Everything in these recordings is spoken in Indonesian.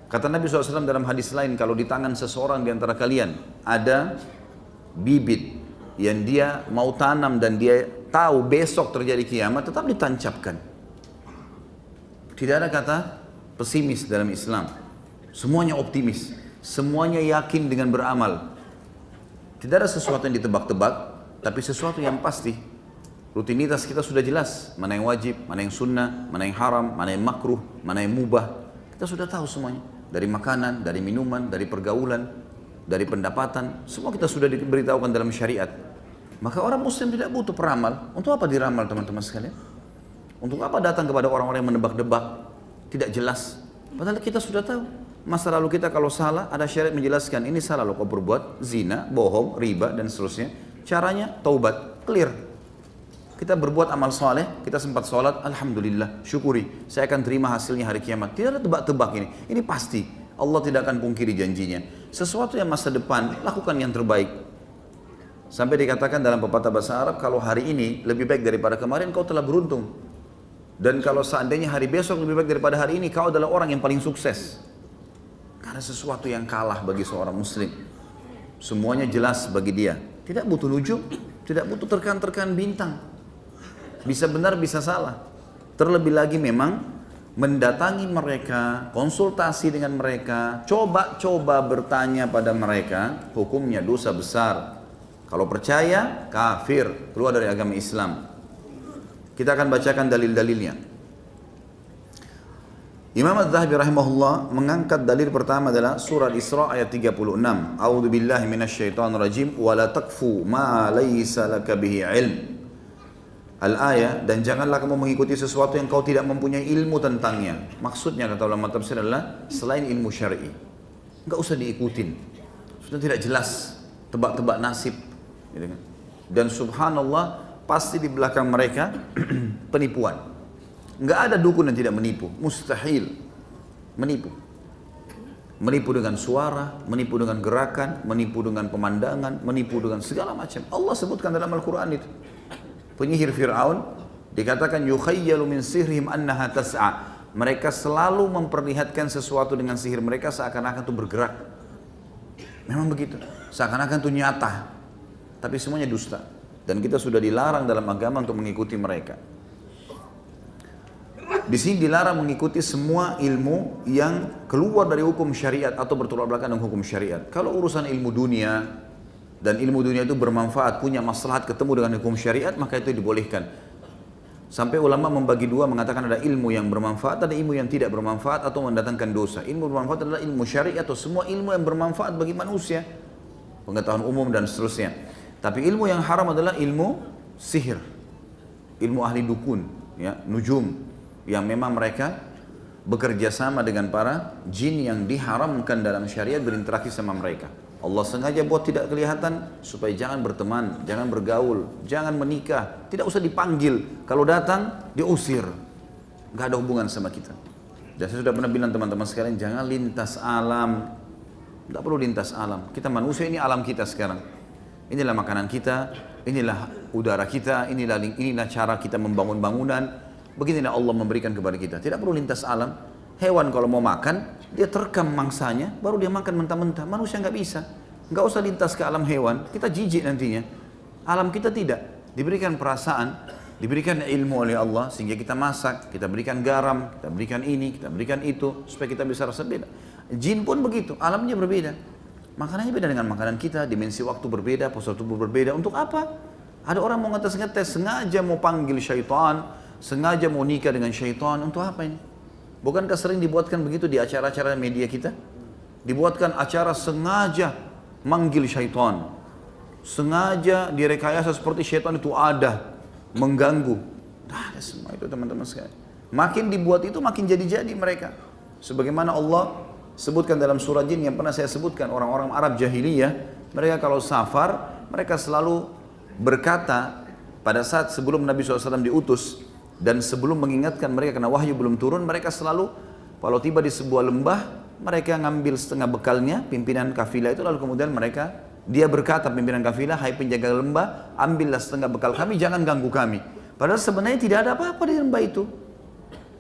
Kata Nabi SAW dalam hadis lain, kalau di tangan seseorang di antara kalian ada bibit yang dia mau tanam dan dia tahu besok terjadi kiamat, tetap ditancapkan. Tidak ada kata pesimis dalam Islam. Semuanya optimis, semuanya yakin dengan beramal. Tidak ada sesuatu yang ditebak-tebak, tapi sesuatu yang pasti. Rutinitas kita sudah jelas, mana yang wajib, mana yang sunnah, mana yang haram, mana yang makruh, mana yang mubah. Kita sudah tahu semuanya. Dari makanan, dari minuman, dari pergaulan, dari pendapatan, semua kita sudah diberitahukan dalam syariat. Maka orang muslim tidak butuh peramal. Untuk apa diramal teman-teman sekalian? Untuk apa datang kepada orang-orang yang menebak-debak, tidak jelas? Padahal kita sudah tahu. Masa lalu kita kalau salah, ada syariat menjelaskan, ini salah loh kau berbuat, zina, bohong, riba, dan seterusnya. Caranya, taubat, clear. Kita berbuat amal soleh, kita sempat sholat, alhamdulillah, syukuri. Saya akan terima hasilnya hari kiamat. Tidak ada tebak-tebak ini. Ini pasti. Allah tidak akan pungkiri janjinya. Sesuatu yang masa depan, lakukan yang terbaik. Sampai dikatakan dalam pepatah bahasa Arab, kalau hari ini lebih baik daripada kemarin, kau telah beruntung. Dan kalau seandainya hari besok lebih baik daripada hari ini, kau adalah orang yang paling sukses. Karena sesuatu yang kalah bagi seorang muslim. Semuanya jelas bagi dia. Tidak butuh nujum, tidak butuh terkan-terkan bintang. Bisa benar, bisa salah. Terlebih lagi memang mendatangi mereka, konsultasi dengan mereka, coba-coba bertanya pada mereka, hukumnya dosa besar. Kalau percaya, kafir, keluar dari agama Islam. Kita akan bacakan dalil-dalilnya. Imam Az-Zahabi rahimahullah mengangkat dalil pertama adalah surah Isra ayat 36. A'udzu billahi minasyaitonir rajim wa la taqfu ma laysa laka bihi ilm. Al-ayah, dan janganlah kamu mengikuti sesuatu yang kau tidak mempunyai ilmu tentangnya. Maksudnya kata ulama tafsir adalah selain ilmu syar'i. Enggak usah diikutin. Sudah tidak jelas, tebak-tebak nasib. Gitu kan. Dan subhanallah, pasti di belakang mereka penipuan. Enggak ada dukun yang tidak menipu, mustahil menipu. Menipu dengan suara, menipu dengan gerakan, menipu dengan pemandangan, menipu dengan segala macam. Allah sebutkan dalam Al-Quran itu. Penyihir Fir'aun dikatakan yukhayyalu min sihrihim annaha tas'a. Mereka selalu memperlihatkan sesuatu dengan sihir mereka seakan-akan itu bergerak. Memang begitu, seakan-akan itu nyata. Tapi semuanya dusta. Dan kita sudah dilarang dalam agama untuk mengikuti mereka. Di sini dilarang mengikuti semua ilmu yang keluar dari hukum syariat atau bertolak belakang dengan hukum syariat. Kalau urusan ilmu dunia, dan ilmu dunia itu bermanfaat, punya maslahat ketemu dengan hukum syariat, maka itu dibolehkan. Sampai ulama membagi dua, mengatakan ada ilmu yang bermanfaat, ada ilmu yang tidak bermanfaat atau mendatangkan dosa. Ilmu bermanfaat adalah ilmu syariat atau semua ilmu yang bermanfaat bagi manusia, pengetahuan umum dan seterusnya. Tapi ilmu yang haram adalah ilmu sihir, ilmu ahli dukun, ya, nujum, yang memang mereka bekerja sama dengan para jin yang diharamkan dalam syariat berinteraksi sama mereka. Allah sengaja buat tidak kelihatan supaya jangan berteman, jangan bergaul, jangan menikah, tidak usah dipanggil. Kalau datang diusir, nggak ada hubungan sama kita. Dan saya sudah pernah bilang teman-teman sekalian, jangan lintas alam, nggak perlu lintas alam. Kita manusia, ini alam kita sekarang. Inilah makanan kita, inilah udara kita, inilah cara kita membangun bangunan. Beginilah Allah memberikan kepada kita. Tidak perlu lintas alam. Hewan kalau mau makan, dia terkam mangsanya, baru dia makan mentah-mentah. Manusia nggak bisa. Nggak usah lintas ke alam hewan, kita jijik nantinya. Alam kita tidak. Diberikan perasaan, diberikan ilmu oleh Allah, sehingga kita masak, kita berikan garam, kita berikan ini, kita berikan itu, supaya kita bisa rasa beda. Jin pun begitu, alamnya berbeda. Makanannya beda dengan makanan kita, dimensi waktu berbeda, postur tubuh berbeda. Untuk apa? Ada orang mau ngetes-ngetes, sengaja mau panggil syaitan, sengaja mau nikah dengan syaitan. Untuk apa ini? Bukankah sering dibuatkan begitu di acara-acara media kita? Dibuatkan acara sengaja manggil syaitan. Sengaja direkayasa seperti syaitan itu ada, mengganggu. Nah, semua itu teman-teman sekalian. Makin dibuat itu makin jadi-jadi mereka. Sebagaimana Allah sebutkan dalam surah Jin yang pernah saya sebutkan, orang-orang Arab jahiliyah, mereka kalau safar, mereka selalu berkata pada saat sebelum Nabi SAW diutus, dan sebelum mengingatkan mereka karena wahyu belum turun, mereka selalu kalau tiba di sebuah lembah, mereka ngambil setengah bekalnya, pimpinan kafilah itu, lalu kemudian dia berkata pimpinan kafilah, hai penjaga lembah, ambillah setengah bekal kami, jangan ganggu kami. Padahal sebenarnya tidak ada apa-apa di lembah itu.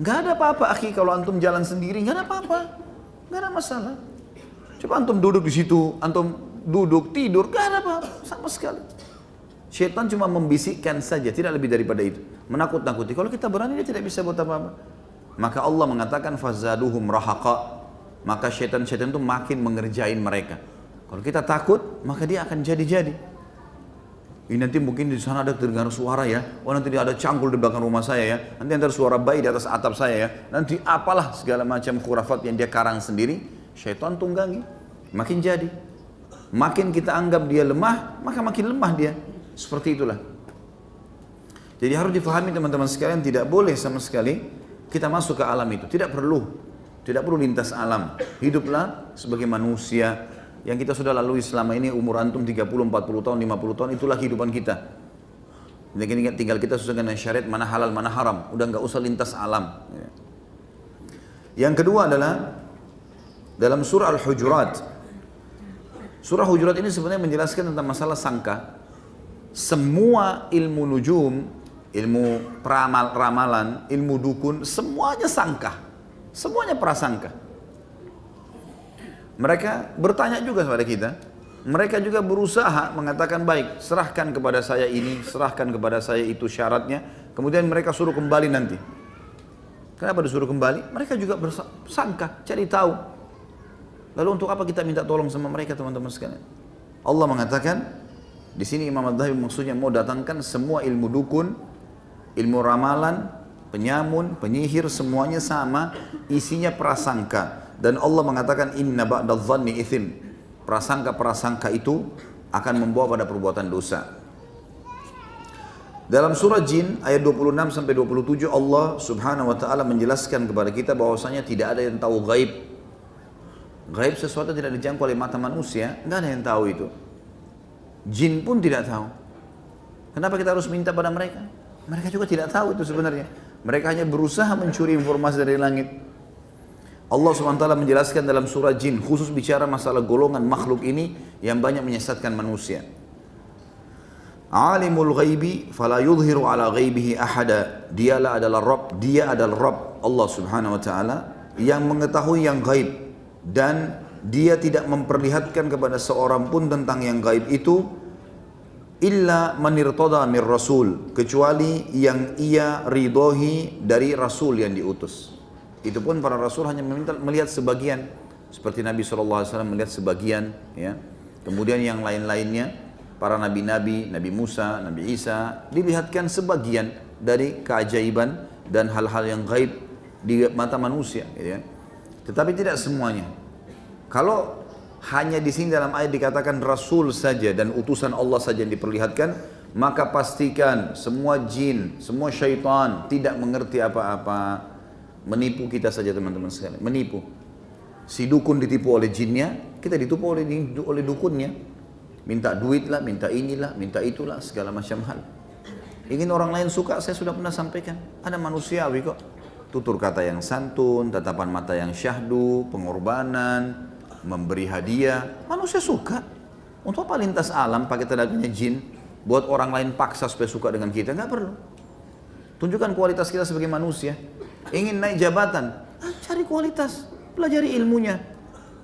Nggak ada apa-apa, akhi, kalau antum jalan sendiri, nggak ada apa-apa. nggak ada masalah. Coba antum duduk di situ, antum duduk tidur, nggak ada apa sama sekali. Syaitan cuma membisikkan saja, tidak lebih daripada itu, menakut-nakuti. Kalau kita berani dia tidak bisa buat apa-apa. Maka Allah mengatakan fazaduhum rahaqa, maka syaitan-syaitan itu makin mengerjain mereka. Kalau kita takut, maka dia akan jadi-jadi. Ini nanti mungkin di sana ada terdengar suara ya, oh nanti ada cangkul di belakang rumah saya ya, nanti ada suara bayi di atas atap saya ya, nanti apalah segala macam khurafat yang dia karang sendiri, syaitan tunggangi, makin jadi. Makin kita anggap dia lemah, maka makin lemah dia. Seperti itulah. Jadi harus difahami teman-teman sekalian, tidak boleh sama sekali kita masuk ke alam itu, tidak perlu lintas alam. Hiduplah sebagai manusia yang kita sudah lalui selama ini, umur antum 30, 40 tahun, 50 tahun, itulah kehidupan kita. Tinggal kita sesuai dengan syariat, mana halal, mana haram. Udah nggak usah lintas alam. Yang kedua adalah dalam surah Al-Hujurat. Surah Hujurat ini sebenarnya menjelaskan tentang masalah sangka. Semua ilmu nujum, ilmu ramalan, ilmu dukun, semuanya sangka. Semuanya prasangka. Mereka bertanya juga kepada kita, mereka juga berusaha mengatakan baik, serahkan kepada saya ini, serahkan kepada saya itu syaratnya, kemudian mereka suruh kembali nanti. Kenapa disuruh kembali? Mereka juga bersangka, cari tahu. Lalu untuk apa kita minta tolong sama mereka teman-teman sekalian? Allah mengatakan, di sini Imam Adz-Dzahabi maksudnya mau datangkan semua ilmu dukun, ilmu ramalan, penyamun, penyihir, semuanya sama, isinya prasangka. Dan Allah mengatakan inna ba'dadh-dhanni itsm. Prasangka-prasangka itu akan membawa pada perbuatan dosa. Dalam surah Jin ayat 26 sampai 27 Allah Subhanahu wa taala menjelaskan kepada kita bahwasanya tidak ada yang tahu gaib. Gaib sesuatu tidak dijangkau oleh mata manusia, enggak ada yang tahu itu. Jin pun tidak tahu. Kenapa kita harus minta pada mereka? Mereka juga tidak tahu itu sebenarnya. Mereka hanya berusaha mencuri informasi dari langit. Allah SWT menjelaskan dalam surah Jin, khusus bicara masalah golongan makhluk ini yang banyak menyesatkan manusia. Alimul ghaibi fala yudhiru ala ghaibihi ahada. Dialah adalah Rabb, dia adalah Rabb Allah Subhanahu wa taala yang mengetahui yang gaib dan dia tidak memperlihatkan kepada seorang pun tentang yang gaib itu illa man irtada mir rasul, kecuali yang ia ridhoi dari rasul yang diutus. Itu pun para rasul hanya melihat sebagian, seperti Nabi SAW melihat sebagian, ya. Kemudian yang lain-lainnya, para nabi-nabi, Nabi Musa, Nabi Isa, dilihatkan sebagian dari keajaiban dan hal-hal yang gaib di mata manusia, gitu ya. Tetapi tidak semuanya. Kalau hanya di sini dalam ayat dikatakan rasul saja dan utusan Allah saja yang diperlihatkan, maka pastikan semua jin, semua syaitan tidak mengerti apa-apa. Menipu kita saja teman-teman sekalian, menipu. Si dukun ditipu oleh jinnya, kita ditipu oleh dukunnya. Minta duit lah, minta inilah, minta itulah, segala macam hal. Ingin orang lain suka, saya sudah pernah sampaikan. Ada manusiawi kok. Tutur kata yang santun, tatapan mata yang syahdu, pengorbanan, memberi hadiah. Manusia suka. Untuk apa lintas alam pakai tenaganya jin, buat orang lain paksa supaya suka dengan kita? Nggak perlu. Tunjukkan kualitas kita sebagai manusia. Ingin naik jabatan, cari kualitas, pelajari ilmunya.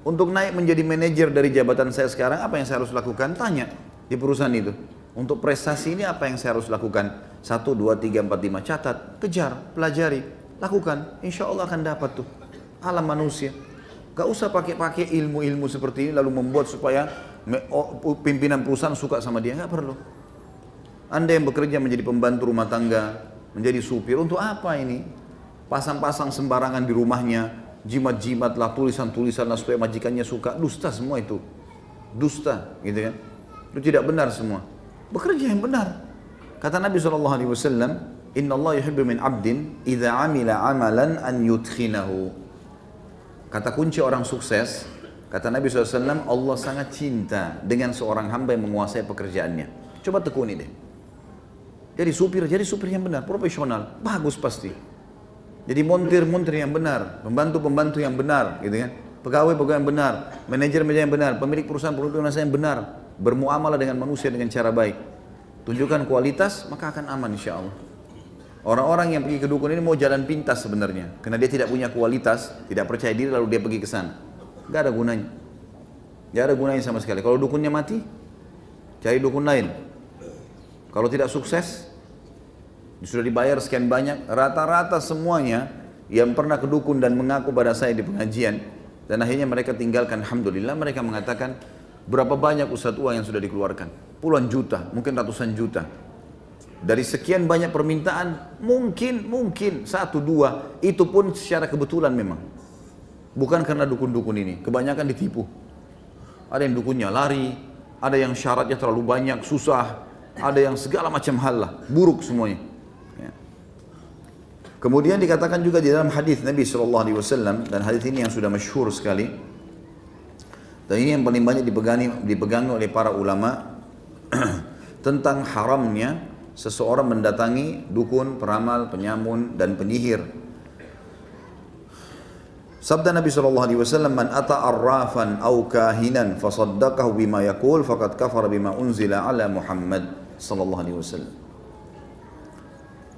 Untuk naik menjadi manajer dari jabatan saya sekarang, apa yang saya harus lakukan? Tanya di perusahaan itu. Untuk prestasi ini apa yang saya harus lakukan? 1, 2, 3, 4, 5, catat, kejar, pelajari, lakukan. Insya Allah akan dapat tuh. Alam manusia. Gak usah pakai ilmu-ilmu seperti ini lalu membuat supaya pimpinan perusahaan suka sama dia. Gak perlu. Anda yang bekerja menjadi pembantu rumah tangga, menjadi supir, untuk apa ini? Pasang-pasang sembarangan di rumahnya, jimat-jimat lah, tulisan-tulisan lah supaya majikannya suka. Dusta semua itu. Dusta, gitu kan. Itu tidak benar semua. Bekerja yang benar. Kata Nabi SAW, Inna Allah yuhibbu min abdin idha amila amalan an yudkhinahu. Kata kunci orang sukses, kata Nabi SAW, Allah sangat cinta dengan seorang hamba yang menguasai pekerjaannya. Coba tekuni deh. Jadi supir yang benar, profesional, bagus pasti. Jadi montir yang benar, pembantu yang benar, gitu kan? Pegawai yang benar, manajer yang benar, pemilik perusahaan yang benar, bermuamalah dengan manusia dengan cara baik. Tunjukkan kualitas, maka akan aman insya Allah. Orang-orang yang pergi ke dukun ini mau jalan pintas sebenarnya, karena dia tidak punya kualitas, tidak percaya diri lalu dia pergi ke sana. Nggak ada gunanya. Nggak ada gunanya sama sekali. Kalau dukunnya mati, cari dukun lain. Kalau tidak sukses, sudah dibayar sekian banyak, rata-rata semuanya yang pernah ke dukun dan mengaku pada saya di pengajian, dan akhirnya mereka tinggalkan, alhamdulillah, mereka mengatakan, berapa banyak ustadz uang yang sudah dikeluarkan? Puluhan juta, mungkin ratusan juta. Dari sekian banyak permintaan, mungkin satu dua, itu pun secara kebetulan memang. Bukan karena dukun-dukun ini, kebanyakan ditipu. Ada yang dukunnya lari, ada yang syaratnya terlalu banyak, susah, ada yang segala macam hal lah, buruk semuanya. Ya. Kemudian dikatakan juga di dalam hadis Nabi SAW, dan hadis ini yang sudah masyhur sekali, dan ini yang paling banyak dipegangi oleh para ulama, tentang haramnya seseorang mendatangi dukun, peramal, penyamun, dan penyihir. Sabda Nabi SAW, "Man ata arrafan aw kahinan fasaddaqahu bima yaqul faqad kafara bima unzila ala Muhammad sallallahu alaihi wasallam."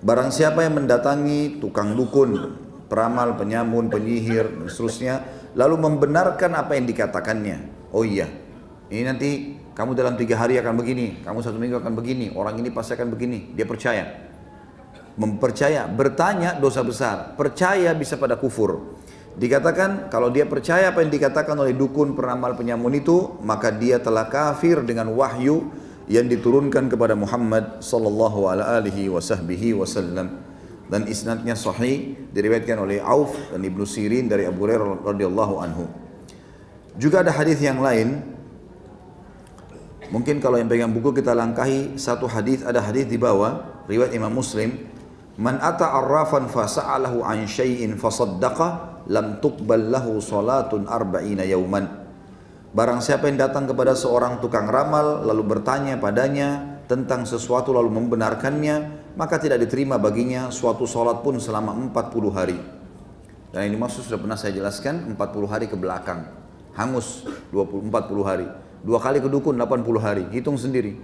Barang siapa yang mendatangi tukang dukun, peramal, penyamun, penyihir, dan seterusnya, lalu membenarkan apa yang dikatakannya. Oh iya, ini nanti kamu dalam 3 hari akan begini, kamu 1 minggu akan begini, orang ini pasti akan begini. Dia percaya. Mempercaya, bertanya dosa besar, percaya bisa pada kufur. Dikatakan kalau dia percaya apa yang dikatakan oleh dukun, peramal, penyamun itu, maka dia telah kafir dengan wahyu yang diturunkan kepada Muhammad sallallahu alaihi wasallam. Dan isnadnya sahih, diriwayatkan oleh Auf dan Ibnu Sirin dari Abu Hurairah radhiyallahu anhu. Juga ada hadis yang lain. Mungkin kalau yang pegang buku kita langkahi satu hadis, ada hadis di bawah riwayat Imam Muslim, "Man ata arrafan fasa'alahu an syai'in fasaddaqa lam tuqbal lahu salatun arba'ina yauman." Barang siapa yang datang kepada seorang tukang ramal lalu bertanya padanya tentang sesuatu lalu membenarkannya, maka tidak diterima baginya suatu salat pun selama 40 hari. Dan ini maksud sudah pernah saya jelaskan, 40 hari ke belakang. Hangus 40 hari. 2 kali ke dukun 80 hari, hitung sendiri.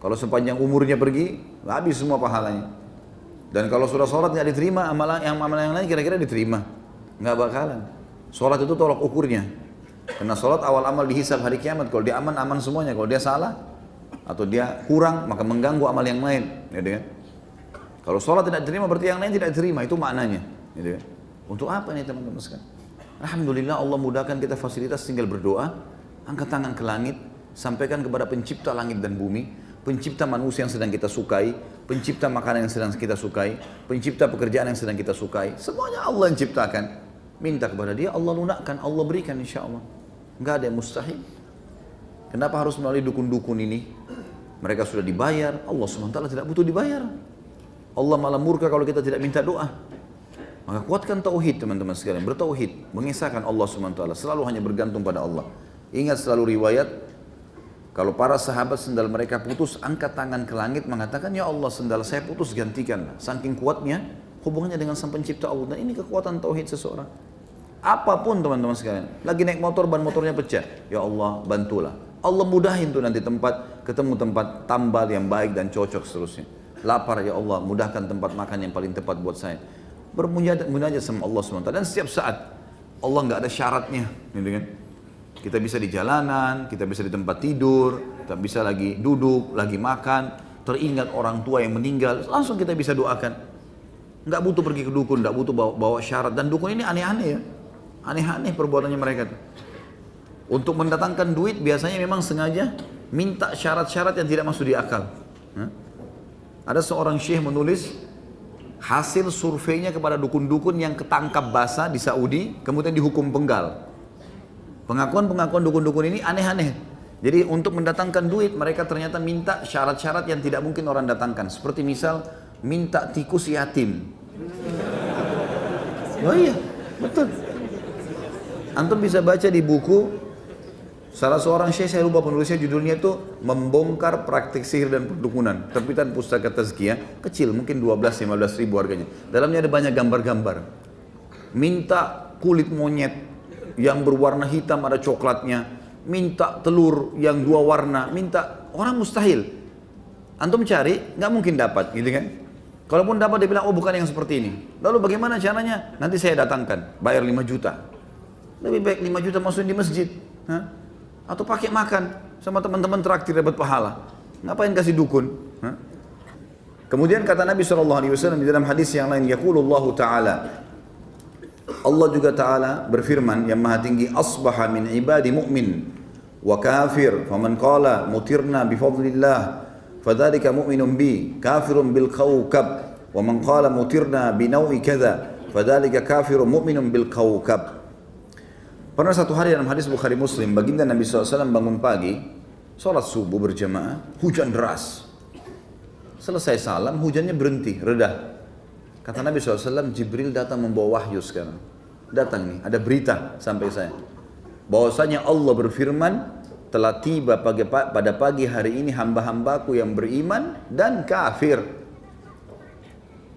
Kalau sepanjang umurnya pergi, habis semua pahalanya. Dan kalau sudah sholat tidak diterima, amalan yang lain kira-kira diterima? Nggak bakalan. Sholat itu tolak ukurnya. Karena sholat awal amal dihisab hari kiamat. Kalau dia aman, aman semuanya. Kalau dia salah atau dia kurang, maka mengganggu amal yang lain. Gitu kan? Kalau sholat tidak diterima, berarti yang lain tidak diterima. Itu maknanya. Gitu kan? Untuk apa nih teman-teman sekalian? Alhamdulillah Allah mudahkan kita fasilitas, tinggal berdoa, angkat tangan ke langit, sampaikan kepada pencipta langit dan bumi, pencipta manusia yang sedang kita sukai, pencipta makanan yang sedang kita sukai, pencipta pekerjaan yang sedang kita sukai, semuanya Allah yang ciptakan. Minta kepada dia, Allah lunakkan, Allah berikan insya Allah. Nggak ada yang mustahil. Kenapa harus melalui dukun-dukun ini? Mereka sudah dibayar, Allah SWT tidak butuh dibayar. Allah malah murka kalau kita tidak minta doa. Maka kuatkan tauhid teman-teman sekalian, bertauhid, mengisahkan Allah SWT, selalu hanya bergantung pada Allah. Ingat selalu riwayat, kalau para sahabat sendal mereka putus, angkat tangan ke langit mengatakan, "Ya Allah, sendal saya putus, gantikanlah." Saking kuatnya hubungannya dengan Sang Pencipta Allah. Dan ini kekuatan tauhid seseorang. Apapun teman-teman sekalian, lagi naik motor, ban motornya pecah, ya Allah bantulah. Allah mudahin tuh nanti ketemu tempat tambal yang baik dan cocok seterusnya. Lapar, ya Allah mudahkan tempat makan yang paling tepat buat saya. Bermunajat sama Allah SWT. Dan setiap saat Allah nggak ada syaratnya, gitu kan? Kita bisa di jalanan, kita bisa di tempat tidur, kita bisa lagi duduk, lagi makan, teringat orang tua yang meninggal, langsung kita bisa doakan. Nggak butuh pergi ke dukun, nggak butuh bawa syarat. Dan dukun ini aneh-aneh ya, aneh-aneh perbuatannya mereka tuh. Untuk mendatangkan duit biasanya memang sengaja minta syarat-syarat yang tidak masuk di akal. Ada seorang syekh menulis hasil surveinya kepada dukun-dukun yang ketangkap basah di Saudi, kemudian dihukum penggal. Pengakuan-pengakuan dukun-dukun ini aneh-aneh. Jadi untuk mendatangkan duit mereka ternyata minta syarat-syarat yang tidak mungkin orang datangkan. Seperti misal minta tikus yatim. Oh iya, betul. Antum bisa baca di buku salah seorang syekh, saya lupa penulisnya, judulnya itu Membongkar Praktik Sihir dan Perdukunan. Terbitan Pustaka Tazkiyah, kecil mungkin 12-15 ribu harganya. Dalamnya ada banyak gambar-gambar. Minta kulit monyet yang berwarna hitam ada coklatnya, minta telur yang 2 warna, minta, orang mustahil. Antum cari, nggak mungkin dapat, gitu kan? Kalaupun dapat dia bilang, oh bukan yang seperti ini. Lalu bagaimana caranya? Nanti saya datangkan, bayar 5 juta. Lebih baik 5 juta masukin di masjid. Hah? Atau pakai makan sama teman-teman traktir dapat pahala. Ngapain kasih dukun? Hah? Kemudian kata Nabi SAW di dalam hadis yang lain, yaqulullahu ta'ala, Allah juga ta'ala berfirman yang maha tinggi, asbaha min ibadi mu'min wa kafir, faman qala mutirna bifadlillah fadhalika mu'minun bi, kafirun bil kawkab, wa man qala mutirna binawi kadha fadhalika kafirun mu'minun bil kawkab. Pernah satu hari dalam hadis Bukhari Muslim, baginda Nabi SAW bangun pagi, sholat subuh berjamaah, hujan deras. Selesai salam, hujannya berhenti, reda. Kata Nabi SAW, Jibril datang membawa wahyu sekarang. Datang nih, ada berita sampai saya. Bahwasanya Allah berfirman, telah tiba pada pagi hari ini hamba-hambaku yang beriman dan kafir.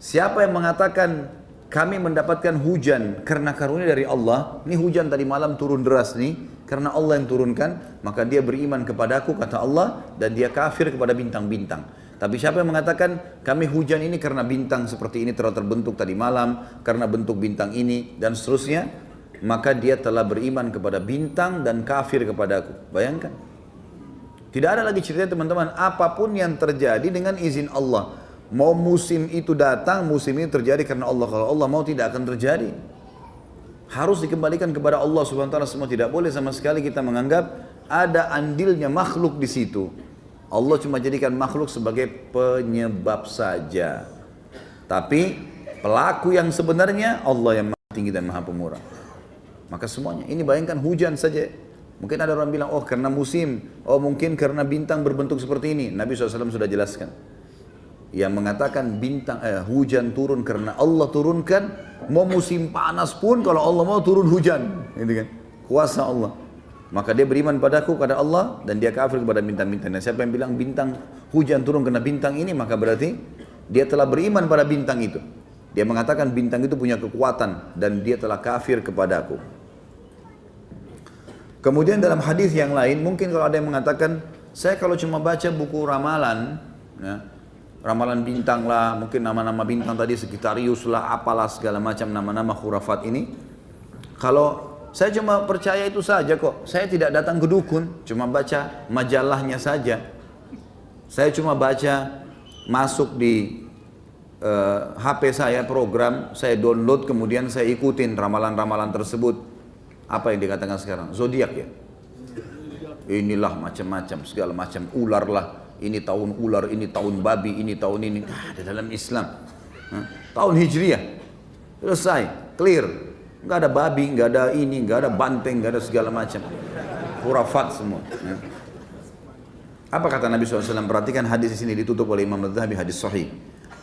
Siapa yang mengatakan kami mendapatkan hujan karena karunia dari Allah, ini hujan tadi malam turun deras nih, karena Allah yang turunkan, maka dia beriman kepadaku, kata Allah, dan dia kafir kepada bintang-bintang. Tapi siapa yang mengatakan kami hujan ini karena bintang seperti ini telah terbentuk tadi malam, karena bentuk bintang ini dan seterusnya, maka dia telah beriman kepada bintang dan kafir kepadaku. Bayangkan. Tidak ada lagi cerita teman-teman, apapun yang terjadi dengan izin Allah. Mau musim itu datang, musim ini terjadi karena Allah. Kalau Allah mau tidak akan terjadi. Harus dikembalikan kepada Allah Subhanahu wa taala semua, tidak boleh sama sekali kita menganggap ada andilnya makhluk di situ. Allah cuma jadikan makhluk sebagai penyebab saja. Tapi pelaku yang sebenarnya Allah yang maha tinggi dan maha pemurah. Maka semuanya, ini bayangkan hujan saja. Mungkin ada orang bilang, oh karena musim, oh mungkin karena bintang berbentuk seperti ini. Nabi SAW sudah jelaskan. Yang mengatakan hujan turun karena Allah turunkan, mau musim panas pun kalau Allah mau turun hujan. Gitu kan? Kuasa Allah. Maka dia beriman padaku, kepada Allah, dan dia kafir kepada bintang-bintang. Dan siapa yang bilang bintang hujan turun karena bintang ini, maka berarti dia telah beriman pada bintang itu. Dia mengatakan bintang itu punya kekuatan dan dia telah kafir kepadaku. Kemudian dalam hadis yang lain, mungkin kalau ada yang mengatakan, saya kalau cuma baca buku ramalan, ya, ramalan bintang lah, mungkin nama-nama bintang tadi, Sagittarius lah, apalah segala macam nama-nama khurafat ini, kalau saya cuma percaya itu saja kok. Saya tidak datang ke dukun, cuma baca majalahnya saja. Saya cuma baca, masuk di HP saya program, saya download, kemudian saya ikutin ramalan-ramalan tersebut. Apa yang dikatakan sekarang? Zodiak ya? Inilah macam-macam, segala macam ular lah. Ini tahun ular, ini tahun babi, ini tahun ini. Ada dalam Islam. Tahun Hijriah. Selesai, clear. Nggak ada babi, nggak ada ini, nggak ada banteng, nggak ada segala macam. Khurafat semua. Apa kata Nabi SAW? Perhatikan hadis di sini ditutup oleh Imam Al-Dhahabi, hadis sahih.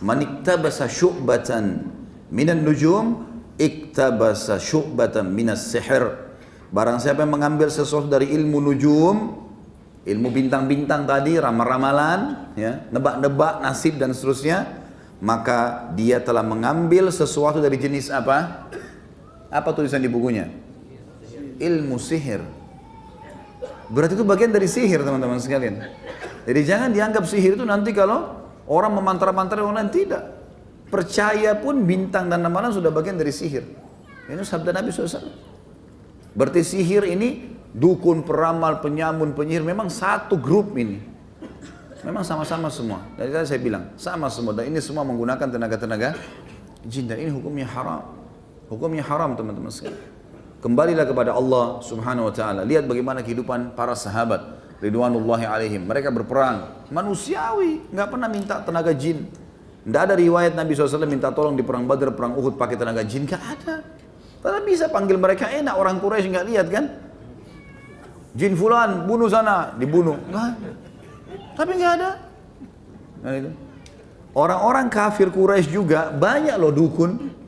Man iktabasa syu'batan minan nujum, iktabasa syu'batan minas sihir. Barang siapa yang mengambil sesuatu dari ilmu nujum, ilmu bintang-bintang tadi, ramal-ramalan, ya, nebak-nebak nasib dan seterusnya, maka dia telah mengambil sesuatu dari jenis apa? Apa tulisan di bukunya? Ilmu sihir. Berarti itu bagian dari sihir teman-teman sekalian. Jadi jangan dianggap sihir itu nanti kalau orang memantra-mantra orang lain, tidak. Percaya pun bintang dan ramalan sudah bagian dari sihir. Ini sabda Nabi SAW. Berarti sihir ini dukun, peramal, penyamun, penyihir memang satu grup ini. Memang sama-sama semua. Dari tadi saya bilang sama semua. Dan ini semua menggunakan tenaga-tenaga jin, dan ini hukumnya haram. Hukumnya haram teman-teman sekalian. Kembalilah kepada Allah Subhanahu wa taala. Lihat bagaimana kehidupan para sahabat ridwanullahi alaihim. Mereka berperang manusiawi, enggak pernah minta tenaga jin. Enggak ada riwayat Nabi SAW minta tolong di perang Badar, perang Uhud pakai tenaga jin, enggak ada. Padahal bisa panggil mereka, enak, orang Quraisy enggak lihat kan? Jin fulan bunuh sana, dibunuh. Enggak ada. Tapi enggak ada. Nah, itu. Orang-orang kafir Quraisy juga banyak loh dukun.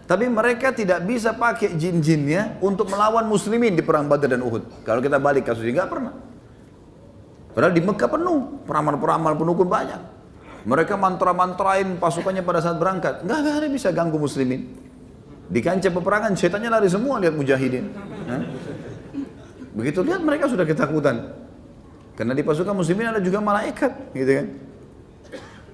Tapi mereka tidak bisa pakai jin-jinnya untuk melawan muslimin di perang Badar dan Uhud. Kalau kita balik kasusnya, nggak pernah. Padahal di Mekah penuh, peramal-peramal pendukun banyak. Mereka mantra-mantrain pasukannya pada saat berangkat. Nggak ada bisa ganggu muslimin. Di kancah peperangan, setannya lari semua lihat mujahidin. Begitu lihat mereka sudah ketakutan. Karena di pasukan muslimin ada juga malaikat, gitu kan.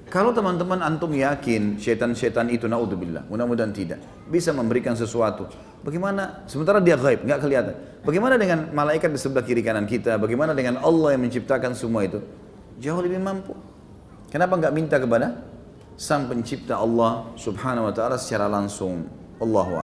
Kalau teman-teman antum yakin syaitan-syaitan itu, naudzubillah, mudah-mudahan tidak, bisa memberikan sesuatu. Bagaimana, sementara dia gaib, nggak kelihatan. Bagaimana dengan malaikat di sebelah kiri kanan kita? Bagaimana dengan Allah yang menciptakan semua itu? Jauh lebih mampu. Kenapa nggak minta kepada Sang Pencipta Allah Subhanahu Wa Taala secara langsung? Allahu